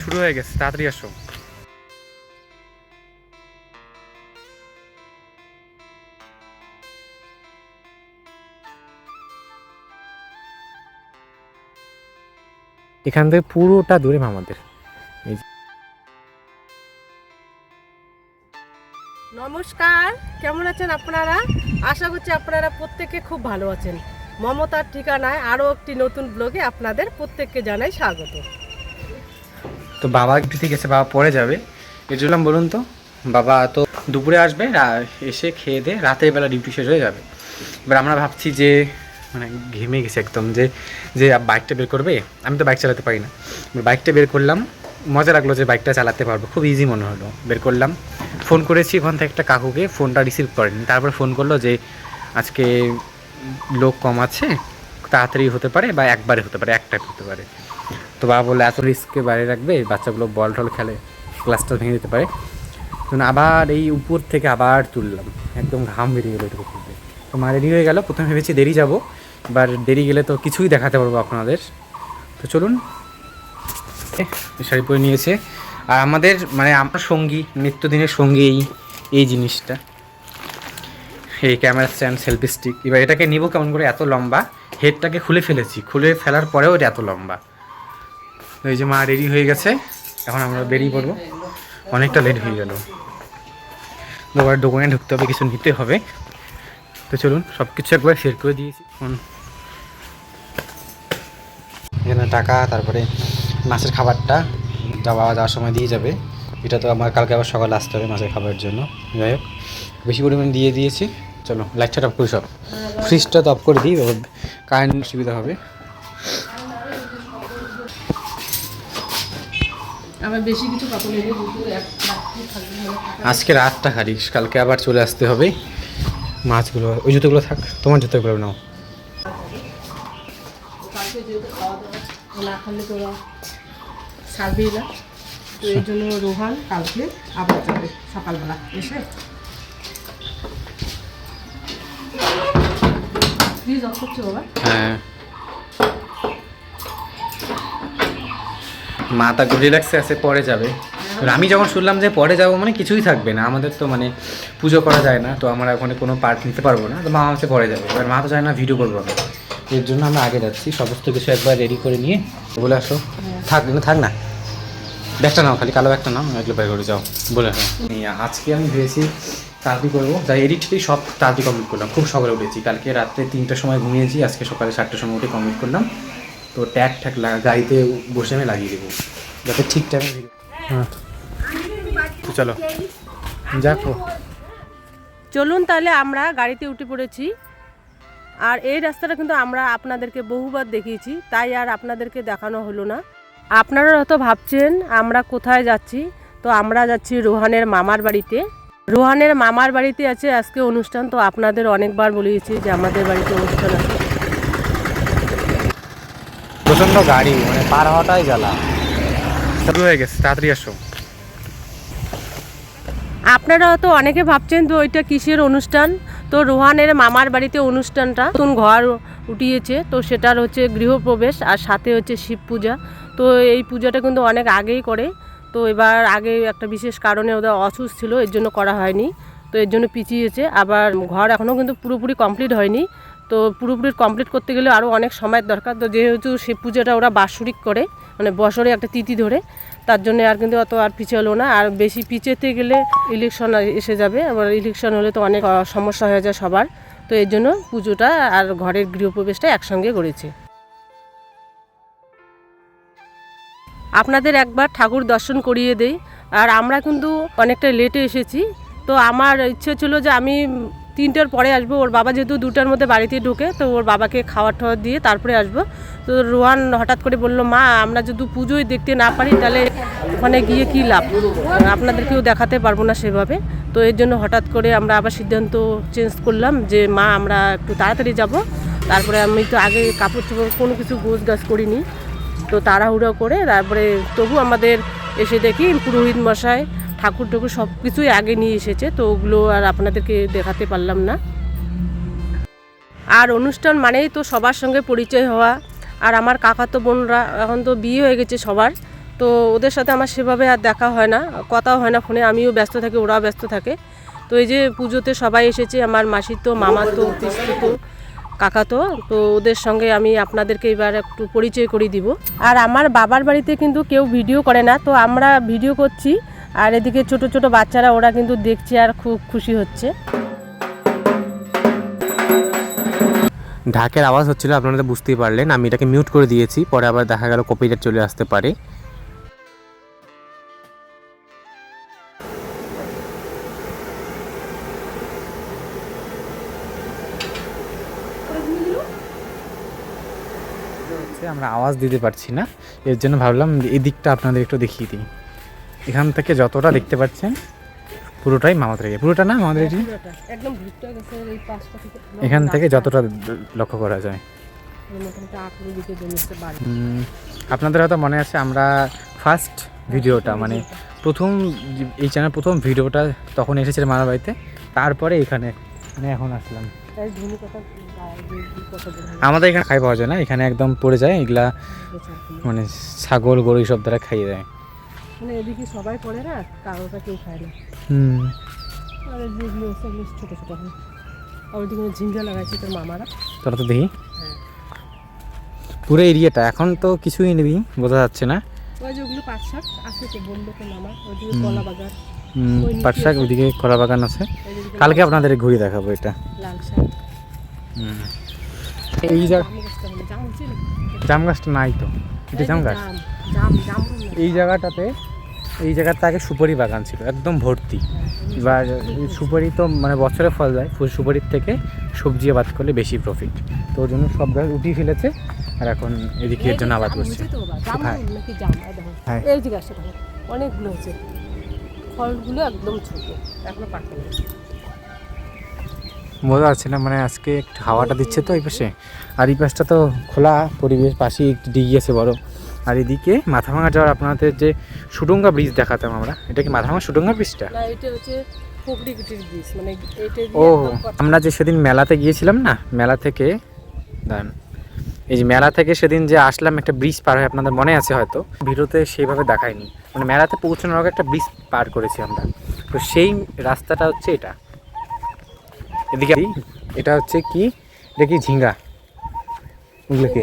শুরু হয়ে গেছে, তাড়াতাড়ি আসো। এখান থেকে পুরোটা দূরে আমাদের। নমস্কার, কেমন আছেন আপনারা? আশা করছি আপনারা প্রত্যেকে খুব ভালো আছেন। মমতার ঠিকানায় আরও একটি নতুন ব্লগে আপনাদের প্রত্যেককে জানাই স্বাগত। তো বাবা ডিউটি গেছে, বাবা পরে যাবে। এর জন্য বলুন তো, বাবা তো দুপুরে আসবে, এসে খেয়ে দিয়ে রাতের বেলা ডিউটি শেষ হয়ে যাবে। এবার আমরা ভাবছি যে মানে ঘেমে গেছে একদম, যে যে বাইকটা বের করবে। আমি তো বাইক চালাতে পারি না, বাইকটা বের করলাম। মজা লাগলো যে বাইকটা চালাতে পারবো, খুব ইজি মনে হলো। বের করলাম, ফোন করেছি ওখান থেকে একটা কাকুকে, ফোনটা রিসিভ করেনি। তারপরে ফোন করলো যে আজকে লোক কম আছে, তাড়াতাড়ি হতে পারে বা একবারে হতে পারে, একটাই হতে পারে। তো বাবা বললো এত রিস্ককে বাইরে রাখবে, বাচ্চাগুলো বল টল খেলে, গ্লাসটা ভেঙে দিতে পারে। তখন আবার এই উপর থেকে আবার তুললাম, একদম ঘাম বেরিয়ে গেলো এটুকু তুলতে। তো মা রেডি হয়ে গেল। প্রথমে ভেবেছি দেরি যাব, এবার দেরি গেলে তো কিছুই দেখাতে পারবো আপনাদের। তো চলুন, শাড়ি পরে নিয়েছে। আর আমাদের মানে আমার সঙ্গী, নিত্যদিনের সঙ্গী এই জিনিসটা, এই ক্যামেরা স্ট্যান্ড, সেলফি স্টিক। এবার এটাকে নিব কেমন করে? এত লম্বা, হেডটাকে খুলে ফেলেছি, খুলে ফেলার পরেও এটা এত লম্বা। এই যে মা রেডি হয়ে গেছে, এখন আমরা বেরিয়ে পড়বো। অনেকটা লেট হয়ে গেল, এবার দোকানে ঢুকতে হবে, কিছু নিতে হবে। তো চলুন, সব কিছু একবার শেয়ার করে দিয়েছি। এখানে টাকা, তারপরে মাছের খাবারটা বাবা যাওয়ার সময় দিয়ে যাবে। এটা তো আমার কালকে আবার সকালে আসতে হবে মাছের খাবারের জন্য। যাই হোক, বেশি পরিমাণে দিয়ে দিয়েছি। চলো লাইটটা অফ করি, সব ফ্রিজটা তো অফ করে দিই, কারেন্ট সুবিধা হবে। আমার বেশি কিছু কাপড় নেই, আজকে রাতটা খালি, কালকে আবার চলে আসতে হবে। মাছগুলো, ওই জুতোগুলো থাক, তোমার জুতোগুলো নাও। কালকে যেহেতু খাওয়া দাওয়া না খালে তোরা ছাড়বেই না, তো এই জন্য রোহান কালকে আবার যাবে সকালবেলা এসে। প্লিজ অফ করছো বাবা। হ্যাঁ, মাথা রিল্যাক্সে আছে, পরে যাবে। আমি যখন শুনলাম যে পরে যাবো মানে কিছুই থাকবে না, আমাদের তো মানে পুজো করা যায় না, তো আমরা ওখানে কোনো পার্ট নিতে পারবো না। তো মা হচ্ছে পরে যাবে, এবার মা তো চায় না ভিডিও করবো আমি, এর জন্য আমরা আগে যাচ্ছি। সমস্ত কিছু একবার রেডি করে নিয়ে বলে আসো। থাক না, ব্যাগটা নাও, খালি কালো ব্যাগটা নাও, এগুলো বের করে যাও বলে আসো। আজকে আমি ভেবেছি তাড়াতাড়ি করবো, তাই এডিটটাই সব তাড়াতাড়ি কমপ্লিট করলাম। খুব সকালে উঠেছি, কালকে রাত্রে 3টার সময় ঘুমিয়েছি, আজকে সকালে 7টার সময় উঠে কমপ্লিট করলাম। তো ট্যাগ গাড়িতে বসে আমি লাগিয়ে দেবো, যাতে ঠিক টাইমে ভিডিও। হ্যাঁ, তো চলো দেখো। চলুন তাহলে আমরা গাড়িতে উঠে পড়েছি। আর এই রাস্তাটা কিন্তু আমরা আপনাদেরকে বহুবার দেখিয়েছি, তাই আর আপনাদেরকে দেখানো হলো না। আপনারা হয়তো ভাবছেন আমরা কোথায় যাচ্ছি। তো আমরা যাচ্ছি রোহানের মামার বাড়িতে। রোহানের মামার বাড়িতে আছে আজকে অনুষ্ঠান। তো আপনাদের অনেকবার বলেছি যে আমাদের বাড়িতে অনুষ্ঠান আছে। প্রচণ্ড গাড়ি, মানে পার হওয়াটাই জ্বালা। শুরু হয়ে গেছে, তাড়াতাড়ি আসো। আপনারা হয়তো অনেকে ভাবছেন তো ওইটা কিসের অনুষ্ঠান। তো রোহানের মামার বাড়িতে অনুষ্ঠানটা, নতুন ঘর উঠিয়েছে, তো সেটার হচ্ছে গৃহপ্রবেশ আর সাথে হচ্ছে শিব পূজা। তো এই পূজাটা কিন্তু অনেক আগেই করে। তো এবার আগে একটা বিশেষ কারণে ওদের অসুস্থ ছিল, এর জন্য করা হয়নি, তো এর জন্য পিছিয়েছে। আবার ঘর এখনও কিন্তু পুরোপুরি কমপ্লিট হয়নি। তো পুরোপুরি কমপ্লিট করতে গেলে আরও অনেক সময়ের দরকার। তো যেহেতু শিব পূজাটা ওরা বাৎসরিক করে, মানে বছরে একটা তিথি ধরে, তার জন্য আর কিন্তু অত আর পিছালো না। আর বেশি পিছাতে গেলে ইলেকশন এসে যাবে, আবার ইলেকশন হলে তো অনেক সমস্যা হয়ে যায় সবার। তো এর জন্য পুজোটা আর ঘরের গৃহপ্রবেশটা একসঙ্গে করেছে। আপনাদের একবার ঠাকুর দর্শন করিয়ে দেই। আর আমরা কিন্তু অনেকটা লেটে এসেছি। তো আমার ইচ্ছে ছিল যে আমি 3টার পরে আসবো। ওর বাবা যেহেতু 2টার মধ্যে বাড়িতে ঢোকে, তো ওর বাবাকে খাওয়ার টাওয়ার দিয়ে তারপরে আসবো। তো রোহান হঠাৎ করে বললো, মা আমরা যদি পুজোই দেখতে না পারি তাহলে ওখানে গিয়ে কী লাভ, আপনাদেরকেও দেখাতে পারবো না সেভাবে। তো এর জন্য হঠাৎ করে আমরা আবার সিদ্ধান্ত চেঞ্জ করলাম যে মা আমরা একটু তাড়াতাড়ি যাব। তারপরে আমি তো আগে কাপড় চোপড় কোনো কিছু গোছ গাছ করিনি, তো তাড়াহুড়ো করে তারপরে তবু আমাদের এসে দেখি পুরোহিত মশাই ঠাকুর ঠাকুর সব কিছুই আগে নিয়ে এসেছে। তো ওগুলো আর আপনাদেরকে দেখাতে পারলাম না। আর অনুষ্ঠান মানেই তো সবার সঙ্গে পরিচয় হওয়া। আর আমার কাকাতো বোনরা এখন তো বিয়ে হয়ে গেছে সবার, তো ওদের সাথে আমার সেভাবে আর দেখা হয় না, কথাও হয় না ফোনে, আমিও ব্যস্ত থাকি, ওরাও ব্যস্ত থাকে। তো এই যে পুজোতে সবাই এসেছে, আমার মাসির তো, মামার তো, পিসি তো, কাকা তো, তো ওদের সঙ্গে আমি আপনাদেরকে এবার একটু পরিচয় করিয়ে দিব। আর আমার বাবার বাড়িতে কিন্তু কেউ ভিডিও করে না, তো আমরা ভিডিও করছি, আর এদিকে ছোট ছোট বাচ্চারা ওরা কিন্তু দেখছে আর খুব খুশি হচ্ছে। ঢাকের আওয়াজ হচ্ছিল, আপনারা তো বুঝতেই পারলেন। আমি এটাকে মিউট করে দিয়েছি, পরে আবার দেখা গেল কপিরাইট চলে আসতে পারে। আমরা আওয়াজ দিতে পারছি না, এর জন্য ভাবলাম এই দিকটা আপনাদের একটু দেখিয়ে দিই। এখান থেকে যতটা দেখতে পাচ্ছেন পুরোটাই মামাদের এরিয়া, পুরোটা না আমাদের এরিয়া, একদম ভিড়টা গেছে এই পাশটা থেকে, এখান থেকে যতটা লক্ষ্য করা যায়। মোটামুটি 18 দিকে জমিছে বাড়ি। আপনাদের হয়তো মনে আছে আমরা ফার্স্ট ভিডিওটা মানে প্রথম এই চ্যানেল প্রথম ভিডিওটা তখন এসেছিলাম মামার বাড়িতে, তারপরে এখানে মানে এখন আসলাম। আমাদের এখানে খাই পাওয়া যায় না, এখানে একদম পড়ে যায় এগুলা, মানে ছাগল গরু এইসব দ্বারা খাইয়ে দেয়। মানে এদিকে সবাই পড়ে না, কারোটা কেউ খায় না। আর যেগুলো ছোটো ছোটো হয়, আর ওইদিকে ঝিঙ্গা লাগাইছে তোর মামারা, তোরা তো দেখি পুরো এরিয়াটা এখন তো কিছুই নেই, বোঝা যাচ্ছে না। ওই যে ওগুলো পাট শাক আছে তো, বললো তো মামা, ওইদিকে কলা বাগান, পাট শাক, ওইদিকে কলা বাগান আছে, কালকে আপনাদের ঘুরে দেখাবো এটা। লাল শাক, এই জাম গাছটা নাই তো, এটা জাম গাছ। এই জায়গাটা আগে সুপারি বাগান ছিল, একদম ভর্তি। এবার সুপারি তো মানে বছরে ফল যায়, সুপারির থেকে সবজি আবাদ করলে বেশি প্রফিট, তো ওর জন্য সব গাছ উঠিয়ে ফেলেছে, আর এখন এদিকে এর জন্য আবাদ করছে। এই যে গাছটা অনেকগুলো হচ্ছে, ফলগুলো একদম ছোট, এখনো পাকে না। বোঝা যাচ্ছে না, মানে আজকে একটু হাওয়াটা দিচ্ছে তো এই পাশে, আর এই পাশটা তো খোলা পরিবেশ, পাশেই একটু ডিগি আছে বড়। আর এদিকে মাথাভাঙা যাওয়ার আপনাদের যে সুডুঙ্গা ব্রিজ দেখাতাম আমরা, এটা কি মাথাভাঙা সুডুঙ্গা ব্রিজটা? না, এটা হচ্ছে পুকুরিকুটির ব্রিজ, মানে এটা ও আমরা যে সেদিন মেলাতে গিয়েছিলাম না, মেলা থেকে এই যে মেলা থেকে সেদিন যে আসলাম, একটা ব্রিজ পার হয়ে, আপনাদের মনে আছে হয়তো, ভিডিওতে সেইভাবে দেখায়নি, মানে মেলাতে পৌঁছানোর আগে একটা ব্রিজ পার করেছি আমরা, তো সেই রাস্তাটা হচ্ছে এটা। এদিকে এটা হচ্ছে কি, এটা কি ঝিঙ্গা, ওগুলোকে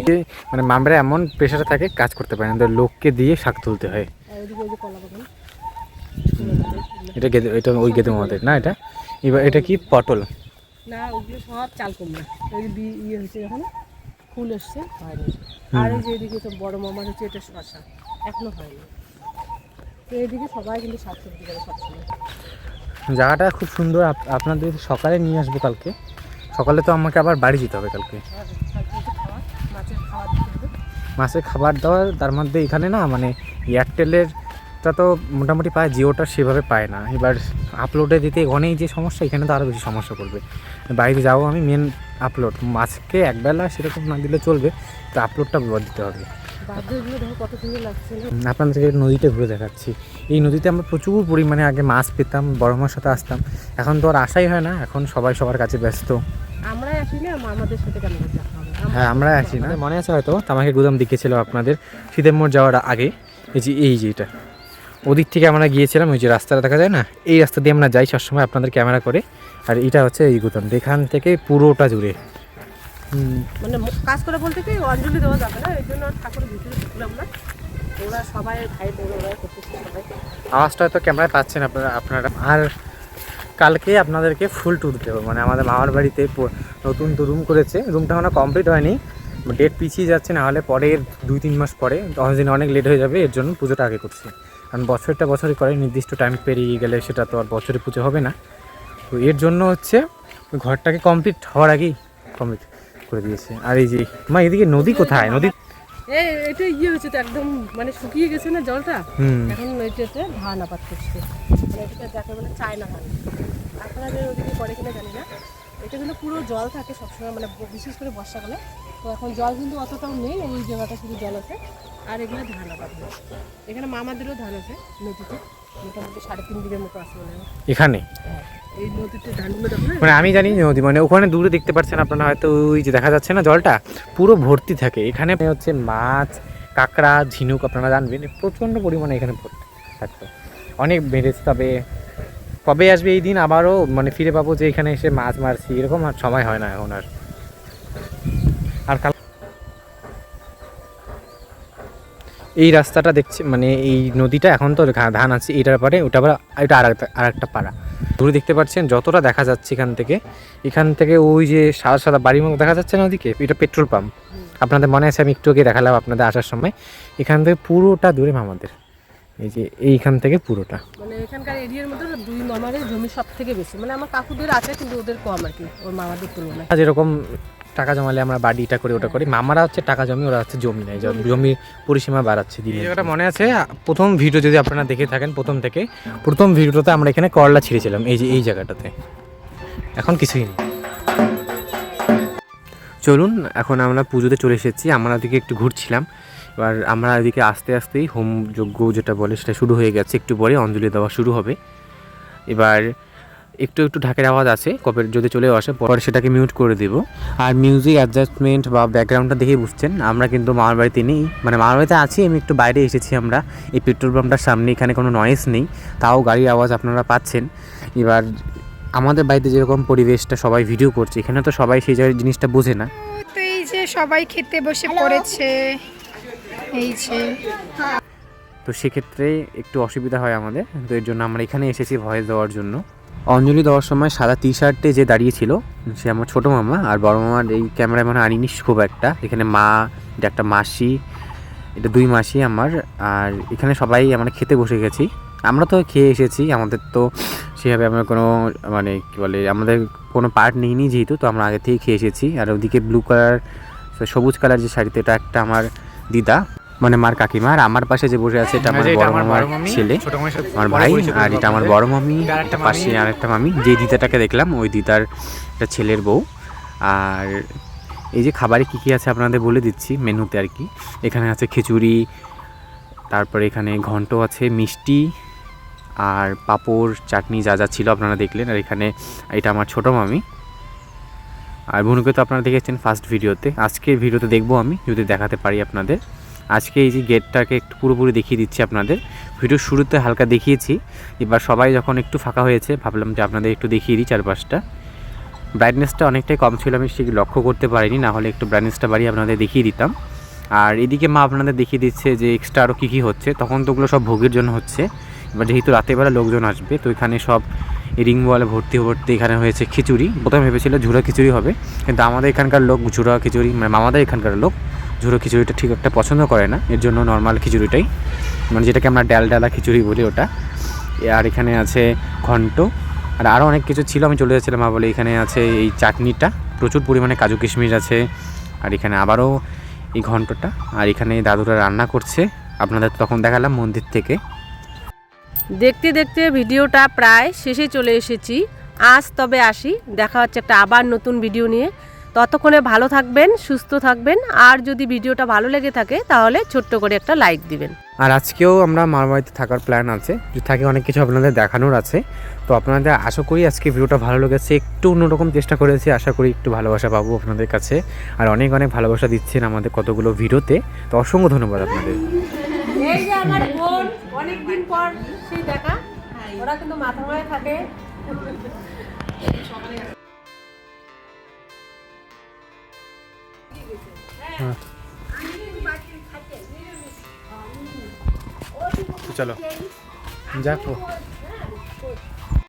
মানে মামরা এমন প্রেশারে থাকে কাজ করতে পারে না, লোককে দিয়ে শাক তুলতে হয়। এটা গেদে, এটা ওই গেদে আমাদের না, এটা এবার এটা কি পটল না, ওগুলো সব চাল কুমড়া, ওই ইয়ে হয়েছে যখন ফুল এসছে হয়নি। আর এই যে এদিকে তো বড় মামার হচ্ছে এটা শসা, এখনো হয়নি। তো এইদিকে সবাই কিন্তু শাকসবজি করে সবসময়। জায়গাটা খুব সুন্দর, আপনাদের সকালে নিয়ে আসবো কালকে সকালে, তো আমাকে আবার বাড়ি যেতে হবে কালকে। মাছের খাবার দাবার, তার মধ্যে এখানে না মানে এয়ারটেলেরটা তো মোটামুটি পায়, জিওটা সেভাবে পায় না। এবার আপলোডে দিতে অনেক যে সমস্যা, এখানে তো আরও বেশি সমস্যা করবে। বাইরে যাবো আমি, মেন আপলোড, মাছকে একবেলা সেরকম না দিলে চলবে, তো আপলোডটা দিতে হবে। আপনাদেরকে নদীতে ঘুরে দেখাচ্ছি, এই নদীতে আমরা প্রচুর পরিমাণে আগে মাছ পেতাম, বড় মার সাথে আসতাম, এখন তো আর আসাই হয় না, এখন সবাই সবার কাছে ব্যস্ত। আমরা আসি না, আমাদের সাথে কেন দেখা হবে? হ্যাঁ আমরা আসি না, মনে আছে হয়তো তামাকে গুদাম দিকেছিল আপনাদের শীতের মোড় যাওয়ার আগে, এই যে এটা ওদিক থেকে আমরা গিয়েছিলাম, ওই যে রাস্তাটা দেখা যায় না, এই রাস্তা দিয়ে আমরা যাই সবসময় আপনাদের ক্যামেরা করে। আর এটা হচ্ছে এই গুদাম, এখান থেকে পুরোটা জুড়ে মানে কাজ করে বলতে কি অঞ্জলি দেওয়া যাবে না, এই জন্য ঠাকুরের ভিতরে ঢুকলাম না, ওরা সবাই ভাই ওরা করতেছে সবাই। আওয়াজটা হয়তো ক্যামেরায় পাচ্ছেন আপনারা। আর কালকে আপনাদেরকে ফুল ট্যুর দেবো, মানে আমাদের মামার বাড়িতে নতুন তো রুম করেছে, রুমটা এখনো কমপ্লিট হয়নি, ডেট পিছিয়ে যাচ্ছে, না হলে পরের 2-3 মাস পরে, 10 দিন অনেক লেট হয়ে যাবে, এর জন্য পুজোটা আগে করছি। কারণ বছরটা বছরই করে, নির্দিষ্ট টাইম পেরিয়ে গেলে সেটা তো আর বছরে পুজো হবে না, তো এর জন্য হচ্ছে ঘরটাকে কমপ্লিট হওয়ার আগেই কমপ্লিট করে দিয়েছে। আর এই যে মা এদিকে নদী কোথায়, নদী এটা ইয়ে হয়েছে তো একদম, মানে শুকিয়ে গেছে না জলটা, এখন এটাতে ধান আবাদ করছে, মানে এটা যাকে বলে চায়না ধান। আপনাদের ওদিকে পরে কিনা জানি না, এটা কিন্তু পুরো জল থাকে সবসময়, মানে বিশেষ করে বর্ষাকালে। তো এখন জল কিন্তু অতটাও নেই, ওই জায়গাটা শুধু জল আছে, আর এগুলো ধান আবাদ হয়। এখানে মামাদেরও ধান আছে নদীতে, মোটামুটি 3.5 বিঘের মতো আছে মনে হয় এখানে। এই নদীতে ধানগুলো দেখো না, মানে আমি জানি নদী, মানে ওখানে দূরে দেখতে পাচ্ছেন আপনারা হয়তো, ওই যে দেখা যাচ্ছে না জলটা পুরো ভর্তি থাকে, এখানে হচ্ছে মাছ কাঁকড়া ঝিনুক আপনারা জানবেন প্রচণ্ড পরিমাণে এখানে থাকতো, অনেক বেড়েছে। তবে কবে আসবে এই দিন আবারও মানে ফিরে পাবো যে এখানে এসে মাছ মারছি, এরকম আর সময় হয় না এখন আর কাল এই রাস্তাটা দেখছি মানে এই নদীটা এখন তো ধান আছে, এটার পরে ওটা আবার এটা আর একটা পাড়া দূরে দেখতে পাচ্ছেন, যতটা দেখা যাচ্ছে এখান থেকে ওই যে সাদা সাদা বাড়ির মতো দেখা যাচ্ছে না ওদিকে, এটা পেট্রোল পাম্প। আপনাদের মনে আছে আমি একটু আগে দেখালাম আপনাদের আসার সময়, এখান থেকে পুরোটা দূরে মামাদের, এই যে এইখান থেকে পুরোটা মানে এখানকার এরিয়ার মধ্যে দুই মামারের জমি সব থেকে বেশি, মানে আমার কাকুদের আছে কিন্তু ওদের কম আর কি ওর মামাদের তুলনায়। যেরকম টাকা জমালে আমরা বাড়িটা করে ওটা করি, মামারা হচ্ছে টাকা জমি, ওরা হচ্ছে জমি নেই, জমির পরিসীমা বাড়াচ্ছে দিনে। এটা মনে আছে প্রথম ভিডিও যদি আপনারা দেখে থাকেন প্রথম ভিডিওটাতে আমরা এখানে করলা ছিঁড়েছিলাম এই যে এই জায়গাটাতে, এখন কিছুই নেই। চলুন এখন আমরা পুজোতে চলে এসেছি, আমরা ওদিকে একটু ঘুরছিলাম, এবার আমরা এদিকে আস্তে আস্তেই হোম যজ্ঞ যেটা বলে সেটা শুরু হয়ে গেছে, একটু পরে অঞ্জলি দেওয়া শুরু হবে। এবার একটু ঢাকের আওয়াজ আছে, কবে যদি চলে আসে পরে সেটাকে মিউট করে দেব। আর মিউজিক অ্যাডজাস্টমেন্ট বা ব্যাকগ্রাউন্ডটা দেখেই বুঝছেন আমরা কিন্তু মামার বাড়িতে নেই, মানে মামার বাড়িতে আছি, আমি একটু বাইরে এসেছি আমরা এই পেট্রোল পাম্পটার সামনে, এখানে কোনো নয়েজ নেই, তাও গাড়ির আওয়াজ আপনারা পাচ্ছেন। এবার আমাদের বাড়িতে যেরকম পরিবেশটা সবাই ভিডিও করছে, এখানে তো সবাই সেই জিনিসটা বোঝে না। তো এই যে সবাই খেতে বসে পড়েছে, এই যে তো সেক্ষেত্রে একটু অসুবিধা হয় আমাদের, তো এর জন্য আমরা এখানে এসেছি ভয়েস দেওয়ার জন্য। অঞ্জলি দেওয়ার সময় সাদা টি শার্টে যে দাঁড়িয়েছিল সে আমার ছোটো মামা, আর বড় মামার এই ক্যামেরায় মানে আনিনিস খুব একটা, এখানে মা, এটা একটা মাসি, এটা দুই মাসি আমার, আর এখানে সবাই আমরা খেতে বসে গেছি। আমরা তো খেয়ে এসেছি, আমাদের তো সেভাবে আমরা কোনো মানে কী বলে আমাদের কোনো পার্ট নিইনি যেহেতু, তো আমরা আগে থেকেই খেয়ে এসেছি। আর ওদিকে ব্লু কালার সবুজ কালার যে শাড়িতে, এটা একটা আমার দিদা মানে মার কাকিমা, আর আমার পাশে যে বসে আছে এটা আমার বড় মামার ছেলে, আমার ভাই, আর এটা আমার বড় মামি, পাশে আর একটা মামি, যে দিদাটাকে দেখলাম ওই দিদার একটা ছেলের বউ। আর এই যে খাবারে কী কী আছে আপনাদের বলে দিচ্ছি মেনুতে আর কি, এখানে আছে খিচুড়ি, তারপরে এখানে ঘন্ট আছে, মিষ্টি আর পাঁপড় চাটনি যা যা ছিল আপনারা দেখলেন। আর এখানে এটা আমার ছোটো মামি, আর বোনকে তো আপনারা দেখেছেন ফার্স্ট ভিডিওতে, আজকের ভিডিওতে দেখবো আমি যদি দেখাতে পারি আপনাদের। আজকে এই যে গেটটাকে একটু পুরোপুরি দেখিয়ে দিচ্ছি আপনাদের, ভিডিও শুরুতে হালকা দেখিয়েছি, এবার সবাই যখন একটু ফাঁকা হয়েছে ভাবলাম যে আপনাদের একটু দেখিয়ে দিই চারপাশটা। ব্রাইটনেসটা অনেকটাই কম ছিল, আমি সেটি লক্ষ্য করতে পারিনি, না হলে একটু ব্রাইটনেসটা বাড়িয়ে আপনাদের দেখিয়ে দিতাম। আর এদিকে মা আপনাদের দেখিয়ে দিচ্ছে যে এক্সট্রা আরও কী কী হচ্ছে, তখন তো ওগুলো সব ভোগের জন্য হচ্ছে। এবার যেহেতু রাতেরবেলা লোকজন আসবে, তো এখানে সব রিং বলে ভর্তি এখানে হয়েছে খিচুড়ি, প্রথমে ভেবেছিল ঝুড়া খিচুড়ি হবে, কিন্তু আমাদের এখানকার লোক ঝুড়া খিচুড়ি মানে মামাদের এখানকার লোক ঝুড়ো খিচুড়িটা ঠিক একটা পছন্দ করে না, এর জন্য নর্মাল খিচুড়িটাই মানে যেটাকে আমরা ডালা খিচুড়ি বলি ওটা। আর এখানে আছে ঘন্ট, আর আরও অনেক কিছু ছিল, আমি চলে যাচ্ছিলাম মা বলে। এখানে আছে এই চাটনিটা, প্রচুর পরিমাণে কাজু কিশমিশ আছে, আর এখানে আবারও এই ঘন্টটা, আর এখানে দাদুরা রান্না করছে, আপনাদের তখন দেখালাম মন্দির থেকে। দেখতে দেখতে ভিডিওটা প্রায় শেষে চলে এসেছি, আজ তবে আসি, দেখা হচ্ছে একটা আবার নতুন ভিডিও নিয়ে। ততক্ষণে ভালো থাকবেন, সুস্থ থাকবেন, আর যদি ভিডিওটা ভালো লেগে থাকে তাহলে ছোট্ট করে একটা লাইক দিবেন। আর আজকেও আমরা মামার বাড়িতে থাকার প্ল্যান আছে, যদি থাকে অনেক কিছু আপনাদের দেখানোর আছে, তো আপনাদের আশা করি আজকে ভিডিওটা ভালো লেগেছে, একটু অন্যরকম চেষ্টা করেছি, আশা করি একটু ভালোবাসা পাবো আপনাদের কাছে, আর অনেক অনেক ভালোবাসা দিচ্ছেন আমাদের কতগুলো ভিডিওতে, তো অসংখ্য ধন্যবাদ আপনাদের। এই যে আমার বোন, অনেকদিন পর সেই দেখা, ওরা কিন্তু মাথা মাথায় থাকে। চলো যাকো।